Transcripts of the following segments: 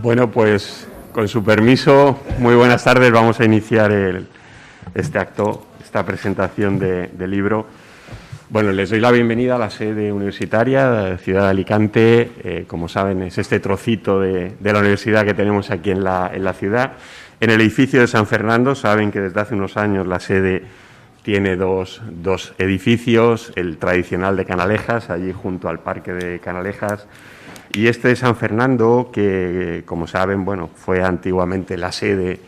Bueno, pues con su permiso, muy buenas tardes. Vamos a iniciar este acto, esta presentación del libro. Bueno, les doy la bienvenida a la sede universitaria de la ciudad de Alicante. Como saben, es este trocito de la universidad que tenemos aquí en la ciudad. En el edificio de San Fernando, saben que desde hace unos años la sede tiene dos edificios, el tradicional de Canalejas, allí junto al parque de Canalejas, y este de San Fernando, que, como saben, bueno, fue antiguamente la sede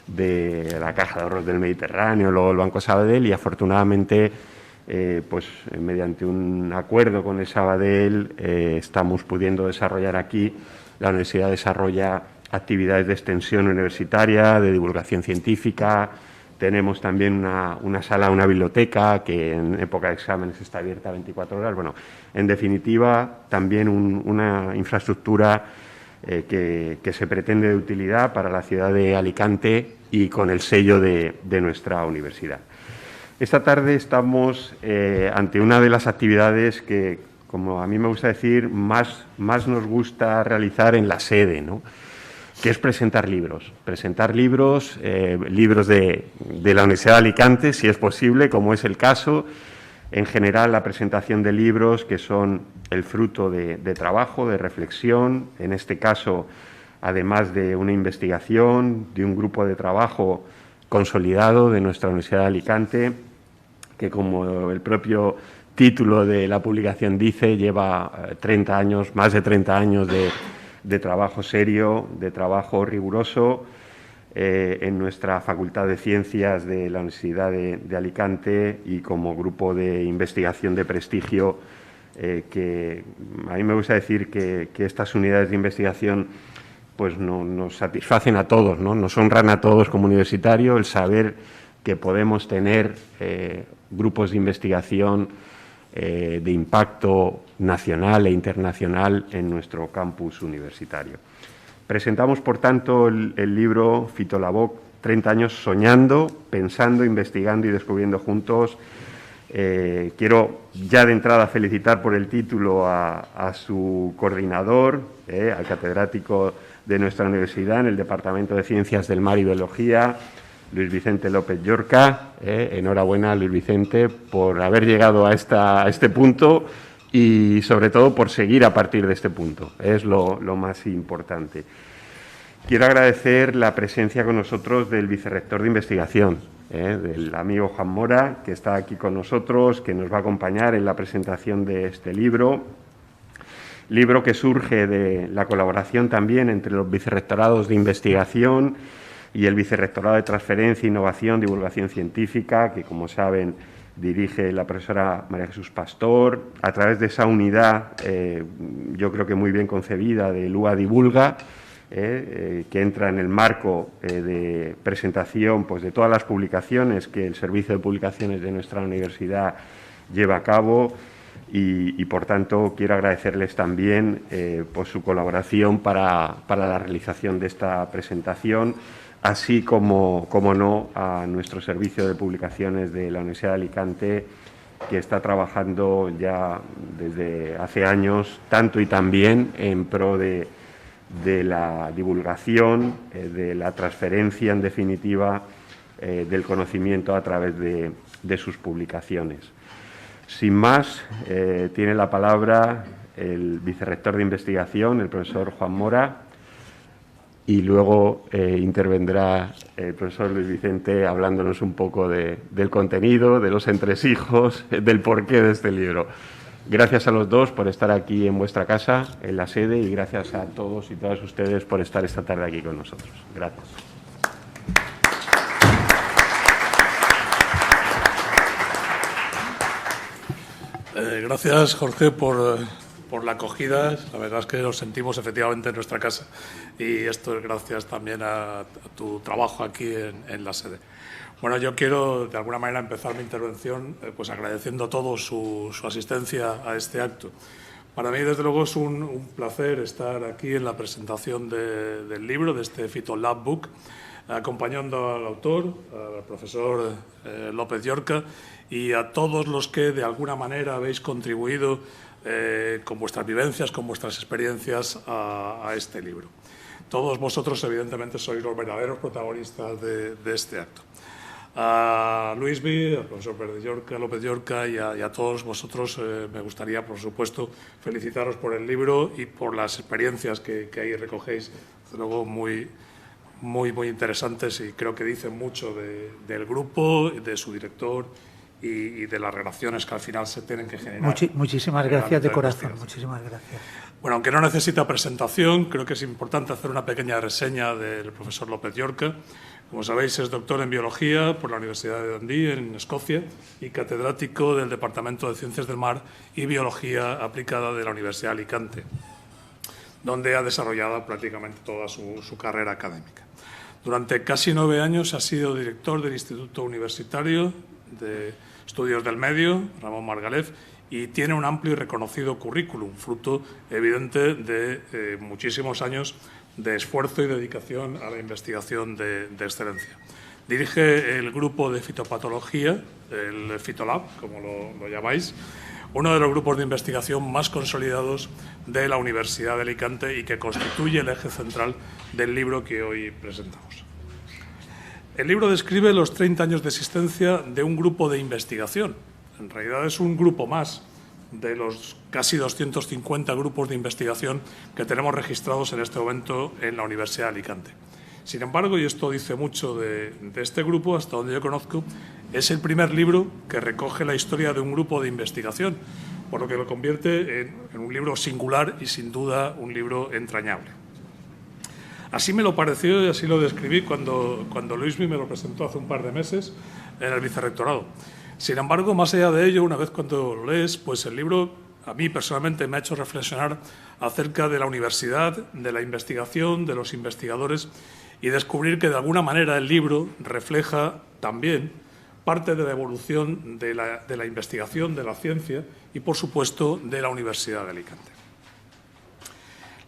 de la Caja de Ahorros del Mediterráneo, luego el Banco Sabadell, y afortunadamente, pues mediante un acuerdo con el Sabadell, estamos pudiendo desarrollar aquí. La universidad desarrolla actividades de extensión universitaria, de divulgación científica. Tenemos también una sala, una biblioteca que en época de exámenes está abierta 24 horas. Bueno, en definitiva, también una infraestructura que se pretende de utilidad para la ciudad de Alicante y con el sello de nuestra universidad. Esta tarde estamos ante una de las actividades que, como a mí me gusta decir, más nos gusta realizar en la sede, ¿no?, que es presentar libros. Presentar libros de la Universidad de Alicante, si es posible, como es el caso. En general, la presentación de libros que son el fruto de trabajo, de reflexión, en este caso, además de una investigación, de un grupo de trabajo consolidado de nuestra Universidad de Alicante, que, como el propio título de la publicación dice, lleva 30 años, más de 30 años de trabajo serio, de trabajo riguroso en nuestra Facultad de Ciencias de la Universidad de Alicante, y como grupo de investigación de prestigio, que a mí me gusta decir que estas unidades de investigación pues nos satisfacen a todos, ¿no? Nos honran a todos como universitario el saber que podemos tener grupos de investigación de impacto nacional e internacional en nuestro campus universitario. Presentamos, por tanto, el libro Fitolaboc, 30 años soñando, pensando, investigando y descubriendo juntos. Quiero ya de entrada felicitar por el título a su coordinador, al catedrático de nuestra universidad en el Departamento de Ciencias del Mar y Biología, Luis Vicente López Llorca. Enhorabuena, Luis Vicente, por haber llegado a este punto y, sobre todo, por seguir a partir de este punto. Es lo más importante. Quiero agradecer la presencia con nosotros del vicerrector de investigación, del amigo Juan Mora, que está aquí con nosotros, que nos va a acompañar en la presentación de este libro. Libro que surge de la colaboración también entre los vicerrectorados de investigación y el Vicerrectorado de Transferencia, Innovación, Divulgación Científica, que, como saben, dirige la profesora María Jesús Pastor, a través de esa unidad, yo creo que muy bien concebida, de LUA Divulga, que entra en el marco de presentación, pues, de todas las publicaciones que el Servicio de Publicaciones de nuestra universidad lleva a cabo. Y por tanto, quiero agradecerles también por su colaboración para la realización de esta presentación, así como no, a nuestro Servicio de Publicaciones de la Universidad de Alicante, que está trabajando ya desde hace años, tanto y también en pro de la divulgación, de la transferencia, en definitiva, del conocimiento a través de sus publicaciones. Sin más, tiene la palabra el vicerrector de investigación, el profesor Juan Mora, y luego intervendrá el profesor Luis Vicente hablándonos un poco del contenido, de los entresijos, del porqué de este libro. Gracias a los dos por estar aquí en vuestra casa, en la sede, y gracias a todos y todas ustedes por estar esta tarde aquí con nosotros. Gracias. Gracias, Jorge, por la acogida. La verdad es que nos sentimos efectivamente en nuestra casa, y esto es gracias también a tu trabajo aquí en la sede. Bueno, yo quiero de alguna manera empezar mi intervención pues agradeciendo a todos su asistencia a este acto. Para mí, desde luego, es un placer estar aquí en la presentación del libro, de este Fitolaboc, acompañando al autor, al profesor López Llorca, y a todos los que de alguna manera habéis contribuido con vuestras vivencias, con vuestras experiencias a este libro. Todos vosotros, evidentemente, sois los verdaderos protagonistas de este acto. A Luismi, al profesor López Llorca y a todos vosotros me gustaría, por supuesto, felicitaros por el libro y por las experiencias que ahí recogéis, desde luego muy interesantes, y creo que dicen mucho del grupo, de su director y de las relaciones que al final se tienen que generar. Muchísimas gracias de corazón, muchísimas gracias. Bueno, aunque no necesita presentación, creo que es importante hacer una pequeña reseña del profesor López Llorca. Como sabéis, es doctor en Biología por la Universidad de Dundee, en Escocia, y catedrático del Departamento de Ciencias del Mar y Biología Aplicada de la Universidad de Alicante, donde ha desarrollado prácticamente toda su carrera académica. Durante casi 9 años ha sido director del Instituto Universitario de Estudios del Medio, Ramón Margalef, y tiene un amplio y reconocido currículum, fruto evidente de muchísimos años de esfuerzo y dedicación a la investigación de excelencia. Dirige el grupo de fitopatología, el Fitolab, como lo llamáis, uno de los grupos de investigación más consolidados de la Universidad de Alicante y que constituye el eje central del libro que hoy presentamos. El libro describe los 30 años de existencia de un grupo de investigación. En realidad es un grupo más de los casi 250 grupos de investigación que tenemos registrados en este momento en la Universidad de Alicante. Sin embargo, y esto dice mucho de este grupo, hasta donde yo conozco, es el primer libro que recoge la historia de un grupo de investigación, por lo que lo convierte en un libro singular y, sin duda, un libro entrañable. Así me lo pareció y así lo describí cuando Luismi me lo presentó hace un par de meses en el vicerrectorado. Sin embargo, más allá de ello, una vez cuando lo lees, pues el libro a mí personalmente me ha hecho reflexionar acerca de la universidad, de la investigación, de los investigadores, y descubrir que de alguna manera el libro refleja también parte de la evolución de la investigación, de la ciencia y, por supuesto, de la Universidad de Alicante.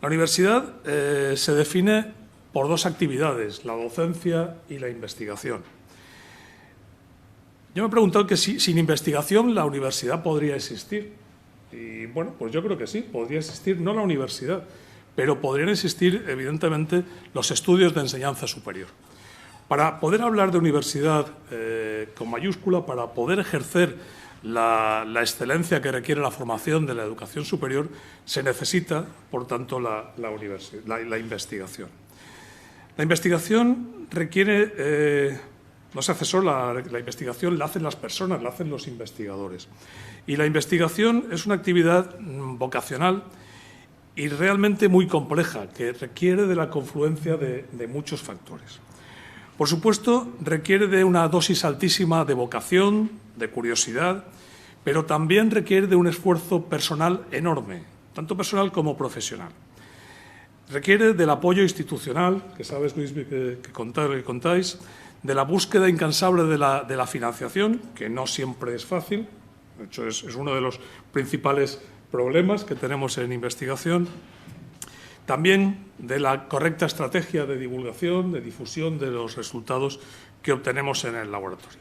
La universidad se define por 2 actividades, la docencia y la investigación. Yo me he preguntado que si sin investigación la universidad podría existir. Y bueno, pues yo creo que sí, podría existir, no la universidad, pero podrían existir, evidentemente, los estudios de enseñanza superior. Para poder hablar de universidad con mayúscula, para poder ejercer la excelencia que requiere la formación de la educación superior, se necesita, por tanto, la investigación. La investigación requiere... no se hace sola, la investigación la hacen las personas, la hacen los investigadores. Y la investigación es una actividad vocacional y realmente muy compleja, que requiere de la confluencia de muchos factores. Por supuesto, requiere de una dosis altísima de vocación, de curiosidad, pero también requiere de un esfuerzo personal enorme, tanto personal como profesional. Requiere del apoyo institucional, que sabes, Luis, que contáis, de la búsqueda incansable de la financiación, que no siempre es fácil. De hecho, es uno de los principales problemas que tenemos en investigación. También de la correcta estrategia de divulgación, de difusión de los resultados que obtenemos en el laboratorio.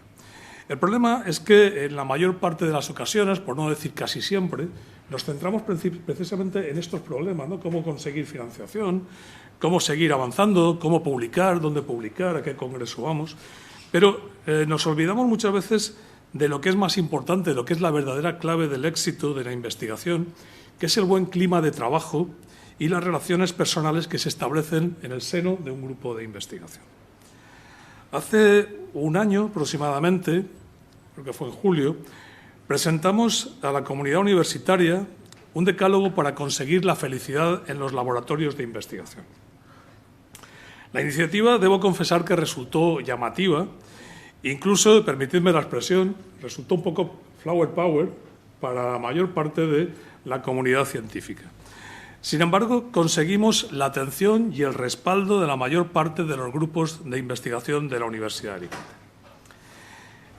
El problema es que en la mayor parte de las ocasiones, por no decir casi siempre, nos centramos precisamente en estos problemas, ¿no? Cómo conseguir financiación, cómo seguir avanzando, cómo publicar, dónde publicar, a qué congreso vamos. Pero nos olvidamos muchas veces de lo que es más importante, de lo que es la verdadera clave del éxito de la investigación, que es el buen clima de trabajo y las relaciones personales que se establecen en el seno de un grupo de investigación. Hace un año aproximadamente, creo que fue en julio, presentamos a la comunidad universitaria un decálogo para conseguir la felicidad en los laboratorios de investigación. La iniciativa, debo confesar que resultó llamativa, incluso, permitidme la expresión, resultó un poco flower power para la mayor parte de la comunidad científica. Sin embargo, conseguimos la atención y el respaldo de la mayor parte de los grupos de investigación de la Universidad de Alicante.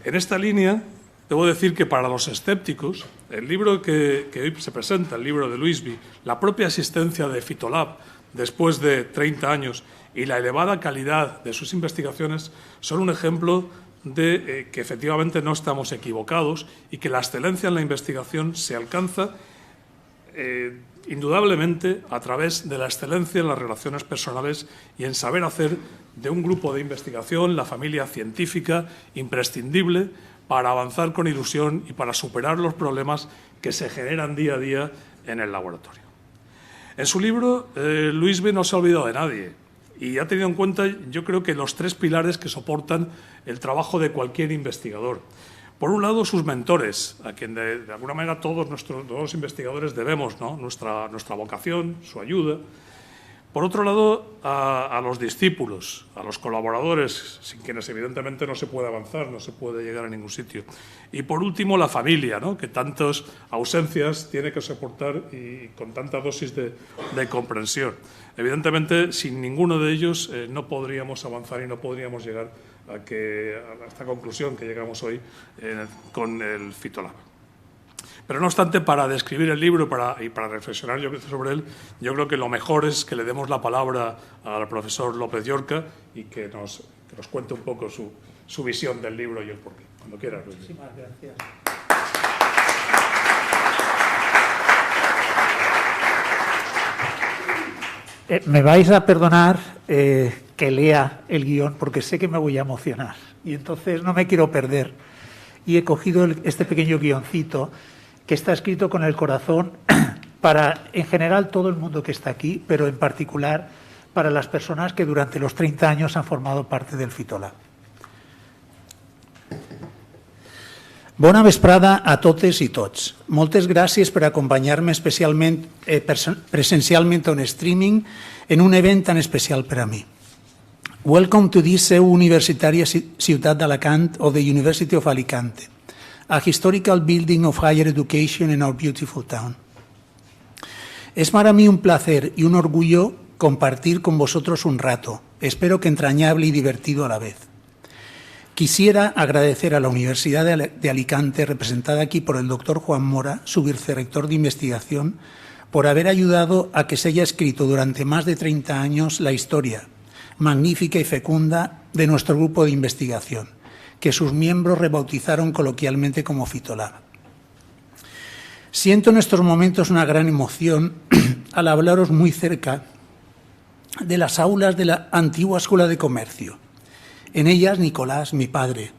En esta línea, debo decir que para los escépticos, el libro que hoy se presenta, el libro de Luismi, la propia existencia de Fitolab, después de 30 años, y la elevada calidad de sus investigaciones son un ejemplo de que efectivamente no estamos equivocados y que la excelencia en la investigación se alcanza indudablemente a través de la excelencia en las relaciones personales y en saber hacer de un grupo de investigación la familia científica imprescindible para avanzar con ilusión y para superar los problemas que se generan día a día en el laboratorio. En su libro, Luis B. no se ha olvidado de nadie y ha tenido en cuenta, yo creo que los tres pilares que soportan el trabajo de cualquier investigador. Por un lado, sus mentores, a quien de alguna manera todos los investigadores debemos, ¿no?, nuestra vocación, su ayuda. Por otro lado, a los discípulos, a los colaboradores, sin quienes evidentemente no se puede avanzar, no se puede llegar a ningún sitio. Y por último, la familia, ¿no?, que tantas ausencias tiene que soportar y con tanta dosis de comprensión. Evidentemente, sin ninguno de ellos no podríamos avanzar y no podríamos llegar a esta conclusión que llegamos hoy con el Fitolab. Pero no obstante, para describir el libro y para reflexionar sobre él, yo creo que lo mejor es que le demos la palabra al profesor López Llorca y que nos cuente un poco su visión del libro y el porqué. Cuando quieras, Luis. Muchísimas gracias. Me vais a perdonar que lea el guión porque sé que me voy a emocionar y entonces no me quiero perder. Y he cogido este pequeño guioncito que está escrito con el corazón para, en general, todo el mundo que está aquí, pero en particular para las personas que durante los 30 años han formado parte del Fitolab. Bona vesprada a totes i tots. Moltes gràcies per acompanyar-me presencialment on streaming en un event tan especial per a mi. Welcome to this seu universitària ciutat d'Alacant of the University of Alicante, a historical building of higher education in our beautiful town. Es para mí un placer y un orgullo compartir con vosotros un rato, espero que entrañable y divertido a la vez. Quisiera agradecer a la Universidad de Alicante, representada aquí por el doctor Juan Mora, su vicerrector de investigación, por haber ayudado a que se haya escrito durante más de 30 años la historia magnífica y fecunda de nuestro grupo de investigación, que sus miembros rebautizaron coloquialmente como Fitolab. Siento en estos momentos una gran emoción al hablaros muy cerca de las aulas de la antigua Escuela de Comercio. En ellas, Nicolás, mi padre,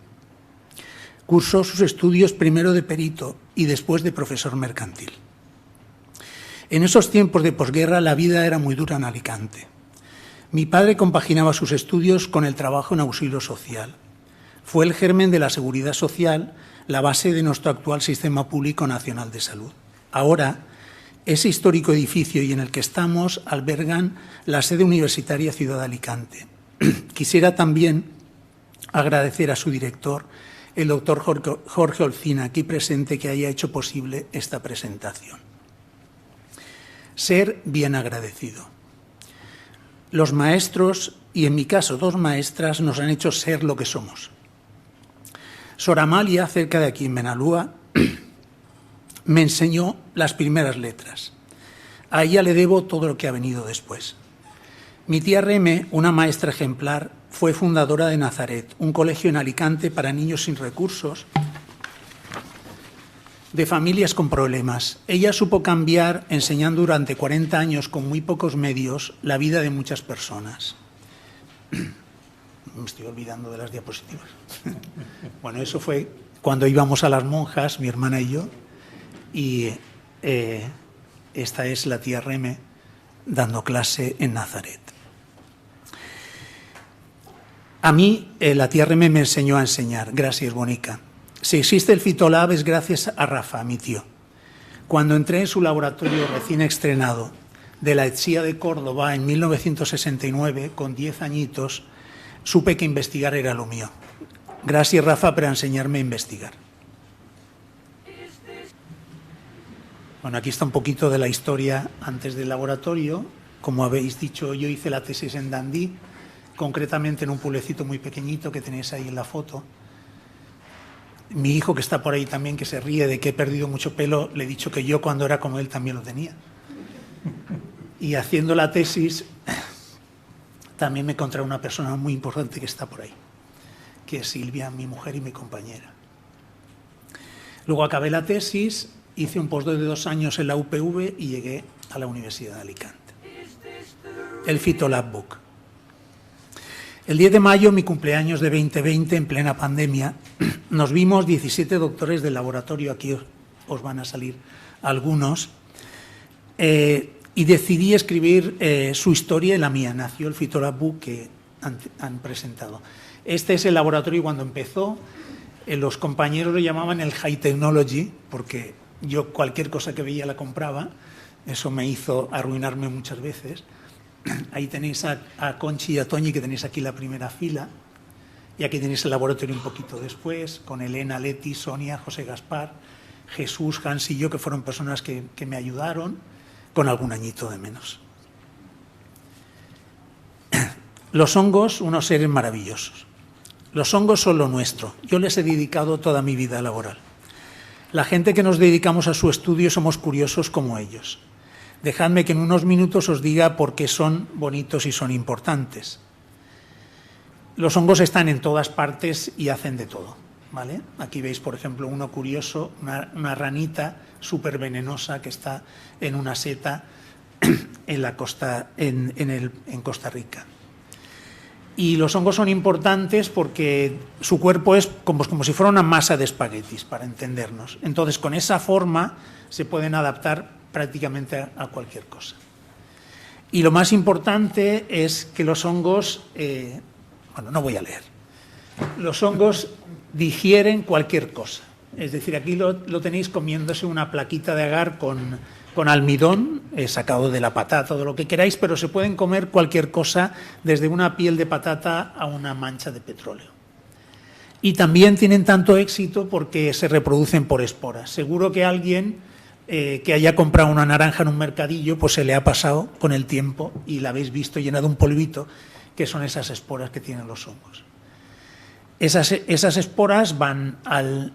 cursó sus estudios primero de perito y después de profesor mercantil. En esos tiempos de posguerra la vida era muy dura en Alicante. Mi padre compaginaba sus estudios con el trabajo en auxilio social. Fue el germen de la seguridad social, la base de nuestro actual Sistema Público Nacional de Salud. Ahora, ese histórico edificio y en el que estamos albergan la sede universitaria Ciudad de Alicante. Quisiera también agradecer a su director, el doctor Jorge Olcina, aquí presente, que haya hecho posible esta presentación. Ser bien agradecido. Los maestros, y en mi caso 2 maestras, nos han hecho ser lo que somos. Sor Amalia, cerca de aquí en Benalúa, me enseñó las primeras letras. A ella le debo todo lo que ha venido después. Mi tía Reme, una maestra ejemplar, fue fundadora de Nazaret, un colegio en Alicante para niños sin recursos, de familias con problemas. Ella supo cambiar, enseñando durante 40 años con muy pocos medios, la vida de muchas personas. Me estoy olvidando de las diapositivas. Bueno, eso fue cuando íbamos a las monjas, mi hermana y yo, y esta es la tía Reme dando clase en Nazaret. A mí, la tía Reme me enseñó a enseñar. Gracias, Bonica. Si existe el Fitolab es gracias a Rafa, mi tío. Cuando entré en su laboratorio recién estrenado de la ETSIA de Córdoba en 1969, con 10 añitos, supe que investigar era lo mío. Gracias, Rafa, por enseñarme a investigar. Bueno, aquí está un poquito de la historia antes del laboratorio. Como habéis dicho, yo hice la tesis en Dundee, concretamente en un pueblecito muy pequeñito que tenéis ahí en la foto. Mi hijo, que está por ahí también, que se ríe de que he perdido mucho pelo, le he dicho que yo cuando era como él también lo tenía. Y haciendo la tesis también me encontré una persona muy importante que está por ahí, que es Silvia, mi mujer y mi compañera. Luego acabé la tesis, hice un postdoc de 2 años en la UPV y llegué a la Universidad de Alicante. El Phytolab Book. El 10 de mayo, mi cumpleaños de 2020, en plena pandemia, nos vimos 17 doctores del laboratorio, aquí os van a salir algunos, y decidí escribir su historia y la mía. Nació el Phytolab Book que han presentado. Este es el laboratorio cuando empezó. Los compañeros lo llamaban el High Technology, porque yo cualquier cosa que veía la compraba. Eso me hizo arruinarme muchas veces. Ahí tenéis a Conchi y a Toñi, que tenéis aquí la primera fila. Y aquí tenéis el laboratorio un poquito después, con Elena, Leti, Sonia, José Gaspar, Jesús, Hans y yo, que fueron personas que me ayudaron, con algún añito de menos. Los hongos, unos seres maravillosos. Los hongos son lo nuestro. Yo les he dedicado toda mi vida laboral. La gente que nos dedicamos a su estudio somos curiosos como ellos. Dejadme que en unos minutos os diga por qué son bonitos y son importantes. Los hongos están en todas partes y hacen de todo, ¿vale? Aquí veis, por ejemplo, uno curioso, una ranita súper venenosa que está en una seta en la costa, en Costa Rica. Y los hongos son importantes porque su cuerpo es como si fuera una masa de espaguetis, para entendernos. Entonces, con esa forma se pueden adaptar prácticamente a cualquier cosa. Y lo más importante es que los hongos, bueno, no voy a leer, los hongos digieren cualquier cosa. Es decir, aquí lo tenéis comiéndose una plaquita de agar con almidón, sacado de la patata o de lo que queráis, pero se pueden comer cualquier cosa, desde una piel de patata a una mancha de petróleo. Y también tienen tanto éxito porque se reproducen por esporas. Seguro que alguien que haya comprado una naranja en un mercadillo, pues se le ha pasado con el tiempo y la habéis visto llena de un polvito, que son esas esporas que tienen los hongos. Esas esporas van al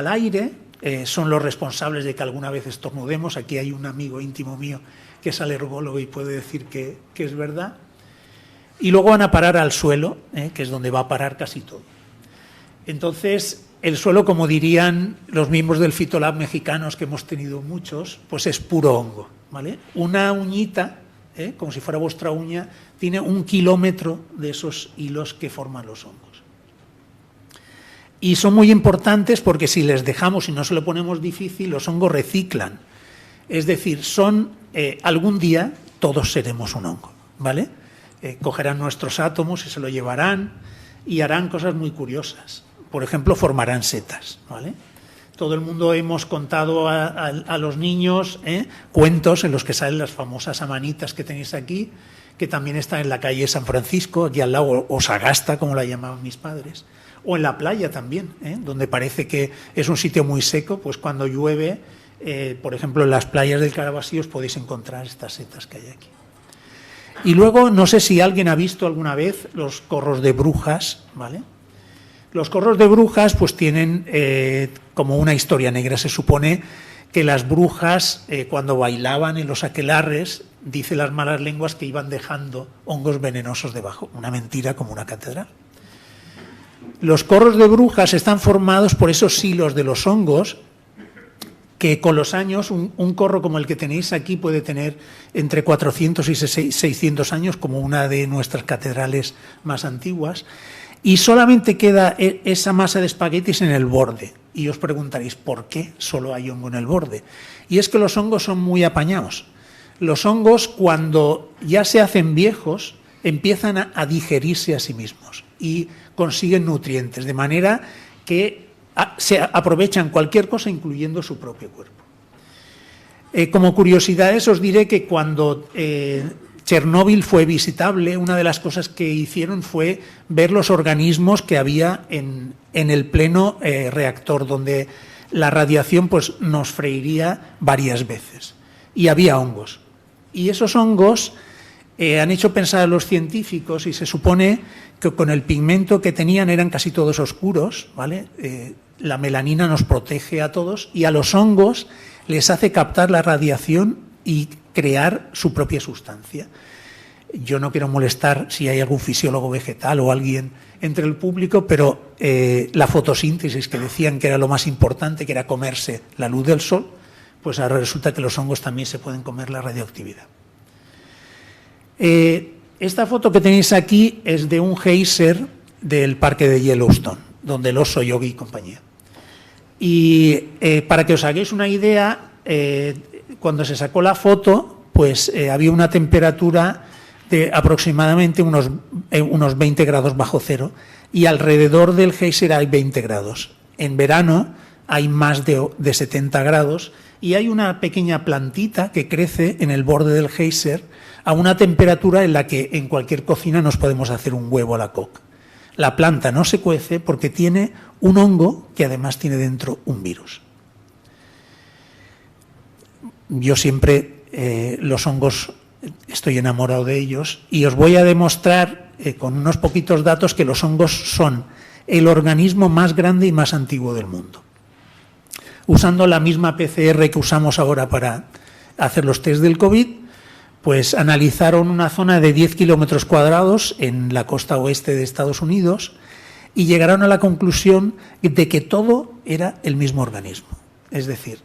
aire, son los responsables de que alguna vez estornudemos. Aquí hay un amigo íntimo mío que es alergólogo y puede decir que es verdad. Y luego van a parar al suelo, que es donde va a parar casi todo. Entonces, el suelo, como dirían los miembros del Phytolab mexicanos, que hemos tenido muchos, pues es puro hongo, ¿vale? Una uñita, como si fuera vuestra uña, tiene 1 kilómetro de esos hilos que forman los hongos. Y son muy importantes porque si les dejamos y no se lo ponemos difícil, los hongos reciclan. Es decir, algún día todos seremos un hongo, ¿vale? Cogerán nuestros átomos y se lo llevarán y harán cosas muy curiosas. Por ejemplo, formarán setas, ¿vale? Todo el mundo hemos contado a los niños cuentos en los que salen las famosas amanitas que tenéis aquí, que también están en la calle San Francisco, aquí al lado, o Sagasta, como la llamaban mis padres, o en la playa también, donde parece que es un sitio muy seco, pues cuando llueve, por ejemplo, en las playas del Carabasí os podéis encontrar estas setas que hay aquí. Y luego, no sé si alguien ha visto alguna vez los corros de brujas, ¿vale? Los corros de brujas pues tienen como una historia negra. Se supone que las brujas cuando bailaban en los aquelarres, dice las malas lenguas que iban dejando hongos venenosos debajo. Una mentira como una catedral. Los corros de brujas están formados por esos hilos de los hongos que con los años, un corro como el que tenéis aquí puede tener entre 400 y 600 años, como una de nuestras catedrales más antiguas. Y solamente queda esa masa de espaguetis en el borde. Y os preguntaréis, ¿por qué solo hay hongo en el borde? Y es que los hongos son muy apañados. Los hongos, cuando ya se hacen viejos, empiezan a digerirse a sí mismos y consiguen nutrientes, de manera que se aprovechan cualquier cosa, incluyendo su propio cuerpo. Como curiosidades os diré que cuando Chernóbil fue visitable, una de las cosas que hicieron fue ver los organismos que había en el pleno reactor, donde la radiación pues, nos freiría varias veces. Y había hongos. Y esos hongos han hecho pensar a los científicos, y se supone que con el pigmento que tenían eran casi todos oscuros, ¿vale? La melanina nos protege a todos, y a los hongos les hace captar la radiación y crear su propia sustancia. Yo no quiero molestar si hay algún fisiólogo vegetal o alguien entre el público, pero la fotosíntesis, que decían que era lo más importante, que era comerse la luz del sol, pues ahora resulta que los hongos también se pueden comer la radioactividad. Esta foto que tenéis aquí es de un geyser del parque de Yellowstone, donde el oso Yogi y compañía. Y para que os hagáis una idea, cuando se sacó la foto, pues había una temperatura de aproximadamente unos 20 grados bajo cero, y alrededor del geyser hay 20 grados. En verano hay más de 70 grados, y hay una pequeña plantita que crece en el borde del geyser a una temperatura en la que en cualquier cocina nos podemos hacer un huevo a la coca. La planta no se cuece porque tiene un hongo que además tiene dentro un virus. Yo siempre los hongos estoy enamorado de ellos, y os voy a demostrar con unos poquitos datos que los hongos son el organismo más grande y más antiguo del mundo. Usando la misma PCR que usamos ahora para hacer los test del COVID, pues analizaron una zona de 10 kilómetros cuadrados en la costa oeste de Estados Unidos y llegaron a la conclusión de que todo era el mismo organismo. Es decir,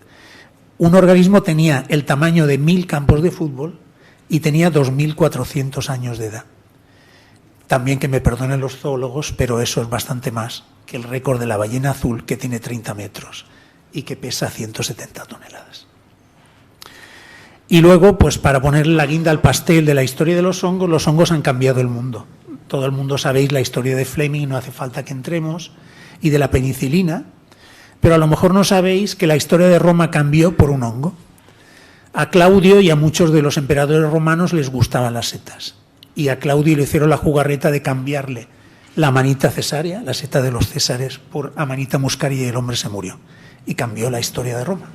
un organismo tenía el tamaño de 1000 campos de fútbol y tenía 2400 años de edad. También que me perdonen los zoólogos, pero eso es bastante más que el récord de la ballena azul, que tiene 30 metros y que pesa 170 toneladas. Y luego, pues para ponerle la guinda al pastel de la historia de los hongos han cambiado el mundo. Todo el mundo sabéis la historia de Fleming, no hace falta que entremos, y de la penicilina, pero a lo mejor no sabéis que la historia de Roma cambió por un hongo. A Claudio y a muchos de los emperadores romanos les gustaban las setas, y a Claudio le hicieron la jugarreta de cambiarle la manita cesárea, la seta de los césares, por amanita muscaria, y el hombre se murió, y cambió la historia de Roma.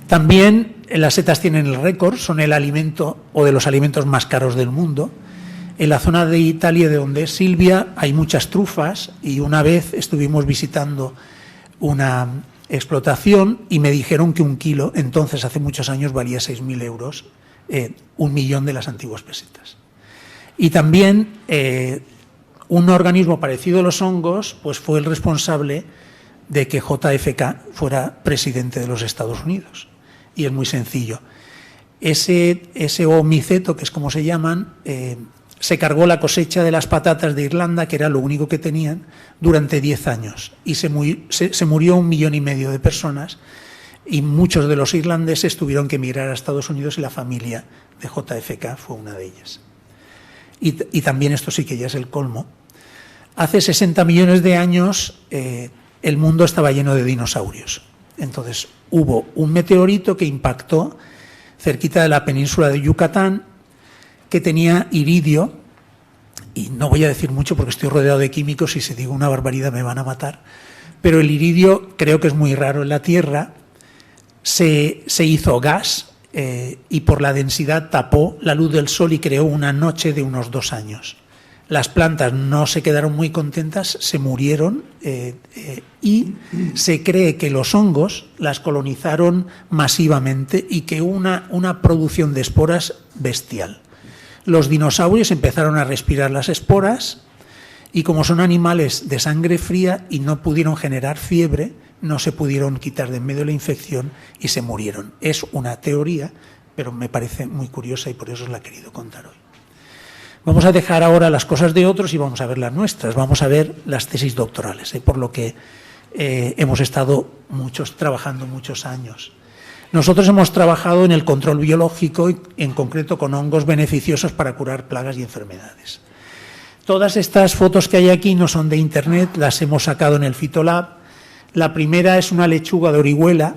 También las setas tienen el récord, son el alimento o de los alimentos más caros del mundo. En la zona de Italia de donde es Silvia hay muchas trufas, y una vez estuvimos visitando una explotación y me dijeron que un kilo, entonces hace muchos años, valía 6.000 euros, 1 millón de las antiguas pesetas. Y también un organismo parecido a los hongos pues fue el responsable de que JFK fuera presidente de los Estados Unidos. Y es muy sencillo. Ese homiceto, que es como se llaman, se cargó la cosecha de las patatas de Irlanda, que era lo único que tenían, durante 10 años. Y se murió 1,5 millones de personas, y muchos de los irlandeses tuvieron que emigrar a Estados Unidos, y la familia de JFK fue una de ellas. Y también esto sí que ya es el colmo. Hace 60 millones de años el mundo estaba lleno de dinosaurios. Entonces hubo un meteorito que impactó cerquita de la península de Yucatán, que tenía iridio, y no voy a decir mucho porque estoy rodeado de químicos y si digo una barbaridad me van a matar, pero el iridio creo que es muy raro en la Tierra, se hizo gas y por la densidad tapó la luz del sol y creó una noche de unos 2 años. Las plantas no se quedaron muy contentas, se murieron y se cree que los hongos las colonizaron masivamente y que una producción de esporas bestial. Los dinosaurios empezaron a respirar las esporas y como son animales de sangre fría y no pudieron generar fiebre, no se pudieron quitar de en medio la infección y se murieron. Es una teoría, pero me parece muy curiosa y por eso os la he querido contar hoy. Vamos a dejar ahora las cosas de otros y vamos a ver las nuestras. Vamos a ver las tesis doctorales, por lo que hemos estado trabajando muchos años. Nosotros hemos trabajado en el control biológico, en concreto con hongos beneficiosos para curar plagas y enfermedades. Todas estas fotos que hay aquí no son de internet, las hemos sacado en el Fitolab. La primera es una lechuga de Orihuela,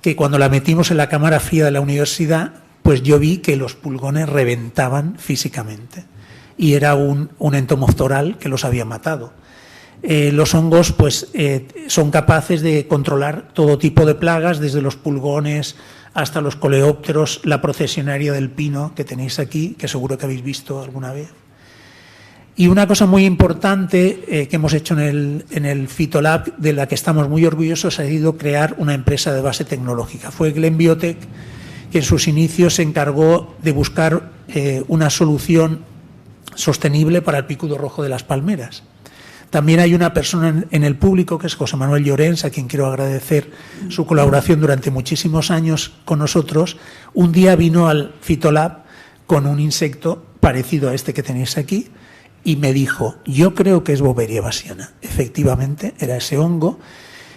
que cuando la metimos en la cámara fría de la universidad, pues yo vi que los pulgones reventaban físicamente y era un entomoftoral que los había matado. Los hongos pues, son capaces de controlar todo tipo de plagas, desde los pulgones hasta los coleópteros, la procesionaria del pino que tenéis aquí, que seguro que habéis visto alguna vez. Y una cosa muy importante que hemos hecho en el Fitolab, de la que estamos muy orgullosos, ha sido crear una empresa de base tecnológica. Fue Glen Biotech que en sus inicios se encargó de buscar una solución sostenible para el picudo rojo de las palmeras. También hay una persona en el público, que es José Manuel Llorens, a quien quiero agradecer su colaboración durante muchísimos años con nosotros. Un día vino al Fitolab con un insecto parecido a este que tenéis aquí y me dijo, yo creo que es Boveria bassiana. Efectivamente, era ese hongo.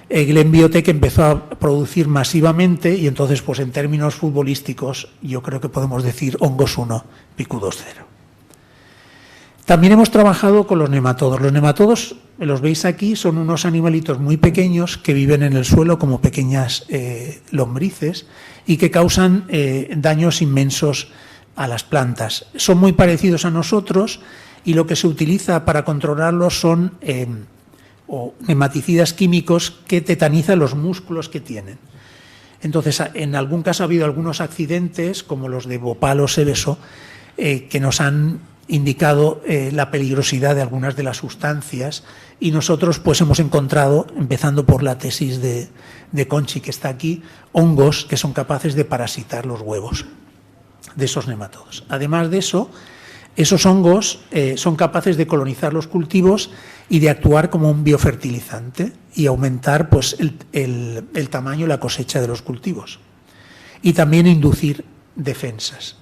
Glen Biotech empezó a producir masivamente y entonces, pues en términos futbolísticos, yo creo que podemos decir hongos 1, picudos 0. También hemos trabajado con los nematodos. Los nematodos, los veis aquí, son unos animalitos muy pequeños que viven en el suelo como pequeñas lombrices y que causan daños inmensos a las plantas. Son muy parecidos a nosotros y lo que se utiliza para controlarlos son nematicidas químicos que tetanizan los músculos que tienen. Entonces, en algún caso ha habido algunos accidentes, como los de Bhopal o Seveso, que nos han indicado la peligrosidad de algunas de las sustancias y nosotros pues hemos encontrado, empezando por la tesis de Conchi que está aquí, hongos que son capaces de parasitar los huevos de esos nematodos. Además de eso, esos hongos son capaces de colonizar los cultivos y de actuar como un biofertilizante y aumentar pues, el tamaño y la cosecha de los cultivos. Y también inducir defensas.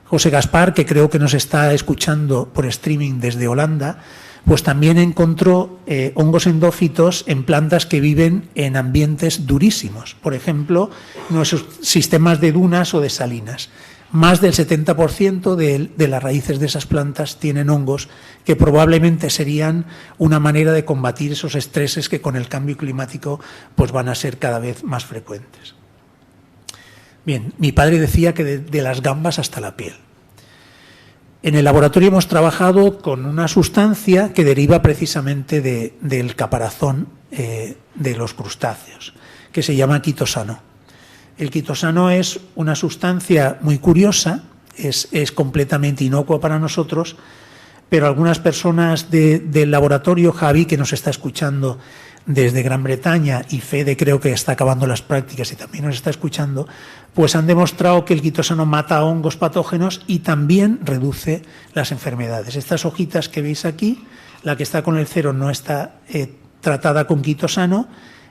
José Gaspar, que creo que nos está escuchando por streaming desde Holanda, pues también encontró hongos endófitos en plantas que viven en ambientes durísimos. Por ejemplo, nuestros sistemas de dunas o de salinas. Más del 70% de las raíces de esas plantas tienen hongos que probablemente serían una manera de combatir esos estreses que con el cambio climático pues van a ser cada vez más frecuentes. Bien, mi padre decía que de las gambas hasta la piel. En el laboratorio hemos trabajado con una sustancia que deriva precisamente del caparazón de los crustáceos, que se llama quitosano. El quitosano es una sustancia muy curiosa, es completamente inocua para nosotros, pero algunas personas del laboratorio, Javi, que nos está escuchando desde Gran Bretaña, y Fede creo que está acabando las prácticas y también nos está escuchando, pues han demostrado que el quitosano mata a hongos patógenos y también reduce las enfermedades. Estas hojitas que veis aquí, la que está con el 0 no está tratada con quitosano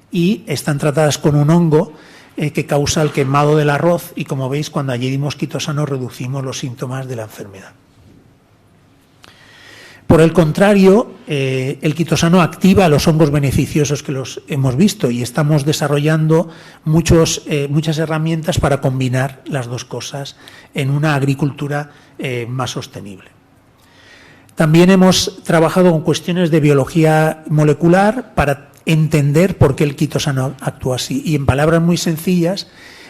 y están tratadas con un hongo que causa el quemado del arroz y, como veis, cuando añadimos quitosano reducimos los síntomas de la enfermedad. Por el contrario, el quitosano activa los hongos beneficiosos que los hemos visto y estamos desarrollando muchas herramientas para combinar las dos cosas en una agricultura más sostenible. También hemos trabajado con cuestiones de biología molecular para entender por qué el quitosano actúa así. Y en palabras muy sencillas,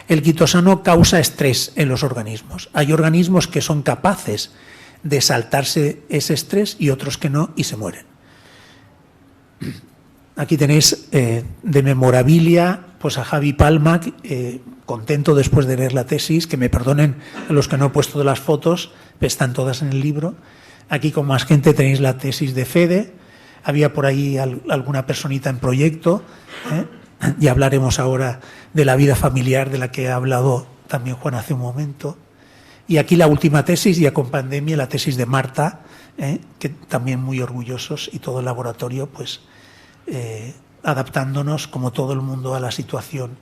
el quitosano causa estrés en los organismos. Hay organismos que son capaces de saltarse ese estrés y otros que no y se mueren. Aquí tenéis de memorabilia pues a Javi Palma, contento después de leer la tesis, que me perdonen a los que no he puesto de las fotos, están todas en el libro. Aquí con más gente tenéis la tesis de Fede, había por ahí alguna personita en proyecto, y hablaremos ahora de la vida familiar de la que ha hablado también Juan hace un momento. Y aquí la última tesis, ya con pandemia, la tesis de Marta, que también muy orgullosos, y todo el laboratorio, pues adaptándonos como todo el mundo a la situación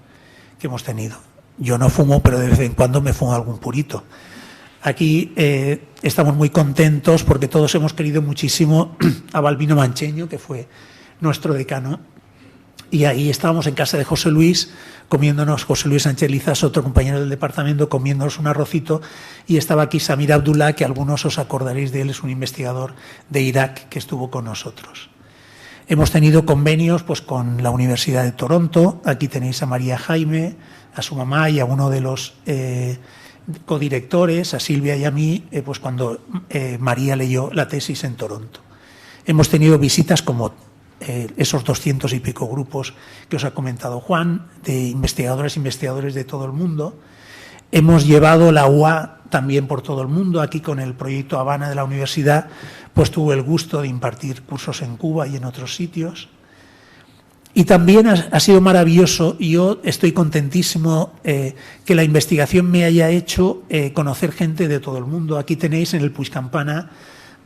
que hemos tenido. Yo no fumo, pero de vez en cuando me fumo algún purito. Aquí estamos muy contentos porque todos hemos querido muchísimo a Balbino Mancheño, que fue nuestro decano, y ahí estábamos en casa de José Luis, comiéndonos, José Luis Sánchez Lizas, otro compañero del departamento, comiéndonos un arrocito, y estaba aquí Samir Abdullah, que algunos os acordaréis de él, es un investigador de Irak que estuvo con nosotros. Hemos tenido convenios pues, con la Universidad de Toronto, aquí tenéis a María Jaime, a su mamá y a uno de los codirectores, a Silvia y a mí, pues cuando María leyó la tesis en Toronto. Hemos tenido visitas como esos 200 y pico grupos que os ha comentado Juan, de investigadores e investigadores de todo el mundo. Hemos llevado la UA también por todo el mundo. Aquí con el proyecto Habana de la universidad, pues tuve el gusto de impartir cursos en Cuba y en otros sitios. Y también ha sido maravilloso, y yo estoy contentísimo que la investigación me haya hecho conocer gente de todo el mundo. Aquí tenéis en el Puigcampana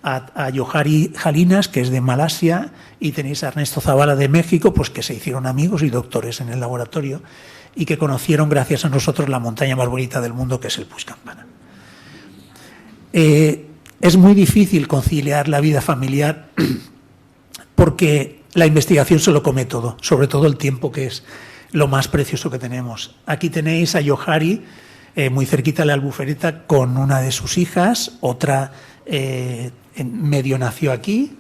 a Johari Jalinas, que es de Malasia, y tenéis a Ernesto Zavala de México, pues que se hicieron amigos y doctores en el laboratorio y que conocieron gracias a nosotros la montaña más bonita del mundo, que es el Puigcampana. Es muy difícil conciliar la vida familiar porque la investigación se lo come todo, sobre todo el tiempo, que es lo más precioso que tenemos. Aquí tenéis a Johari, muy cerquita de la Albufereta, con una de sus hijas, otra medio nació aquí.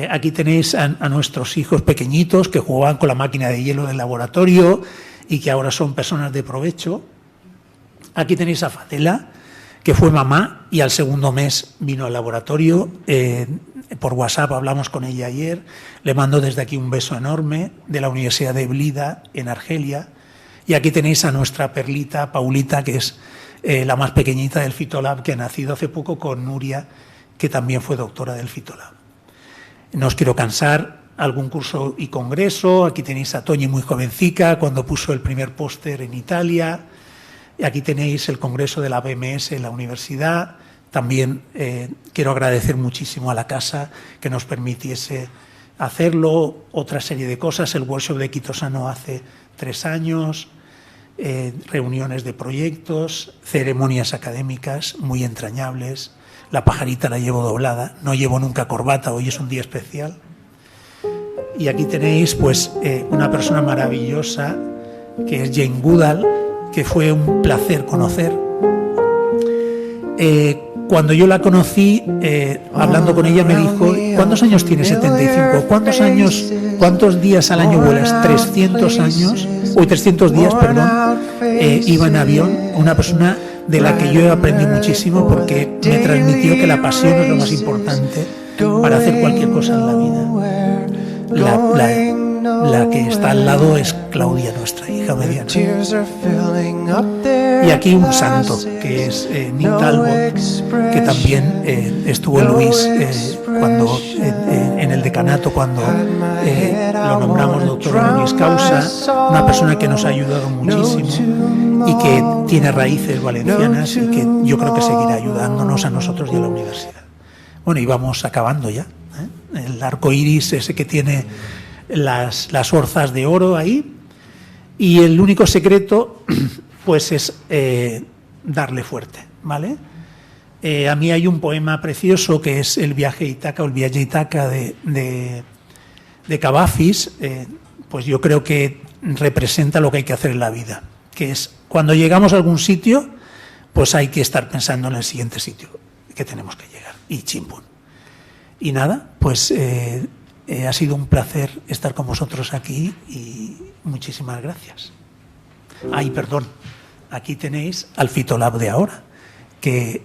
Aquí tenéis a nuestros hijos pequeñitos que jugaban con la máquina de hielo del laboratorio y que ahora son personas de provecho. Aquí tenéis a Fadela, que fue mamá y al segundo mes vino al laboratorio. Por WhatsApp hablamos con ella ayer. Le mando desde aquí un beso enorme, de la Universidad de Blida, en Argelia. Y aquí tenéis a nuestra perlita, Paulita, que es la más pequeñita del Fitolab, que ha nacido hace poco con Nuria, que también fue doctora del Fitolab. No os quiero cansar, algún curso y congreso. Aquí tenéis a Toñi, muy jovencica, cuando puso el primer póster en Italia. Y aquí tenéis el congreso de la BMS en la universidad. También quiero agradecer muchísimo a la casa que nos permitiese hacerlo. Otra serie de cosas, el workshop de Quitosano hace 3 años, reuniones de proyectos, ceremonias académicas muy entrañables. La pajarita la llevo doblada, no llevo nunca corbata, hoy es un día especial. Y aquí tenéis pues una persona maravillosa que es Jane Goodall, que fue un placer conocer. Cuando yo la conocí, hablando con ella, me dijo: ¿cuántos años tienes? 75. ¿Cuántos días al año vuelas? 300 años, o 300 días, perdón. Iba en avión, una persona de la que yo aprendí muchísimo, porque me transmitió que la pasión es lo más importante para hacer cualquier cosa en la vida. La que está al lado es Claudia, nuestra hija mediana. Y aquí un santo, que es Nick Talbot, que también estuvo Luis cuando en el decanato, cuando lo nombramos doctor honoris causa, una persona que nos ha ayudado muchísimo y que tiene raíces valencianas y que yo creo que seguirá ayudándonos a nosotros y a la universidad. Bueno, y vamos acabando ya. El arco iris ese que tiene las orzas de oro ahí, y el único secreto pues es darle fuerte, ¿vale? A mí hay un poema precioso que es el viaje a Ítaca, o el viaje a Ítaca de Cavafis, pues yo creo que representa lo que hay que hacer en la vida, que es cuando llegamos a algún sitio, pues hay que estar pensando en el siguiente sitio que tenemos que llegar, y chimpún. Y nada, pues ha sido un placer estar con vosotros aquí y muchísimas gracias. Ay, perdón, aquí tenéis al Fitolab de ahora, que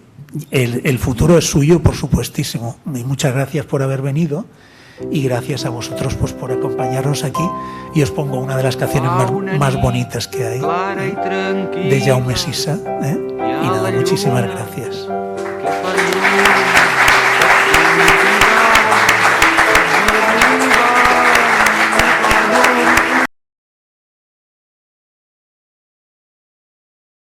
el futuro es suyo, por supuestísimo. Y muchas gracias por haber venido y gracias a vosotros pues por acompañarnos aquí. Y os pongo una de las canciones más bonitas que hay, de Jaume Sisa. Y nada, muchísimas gracias.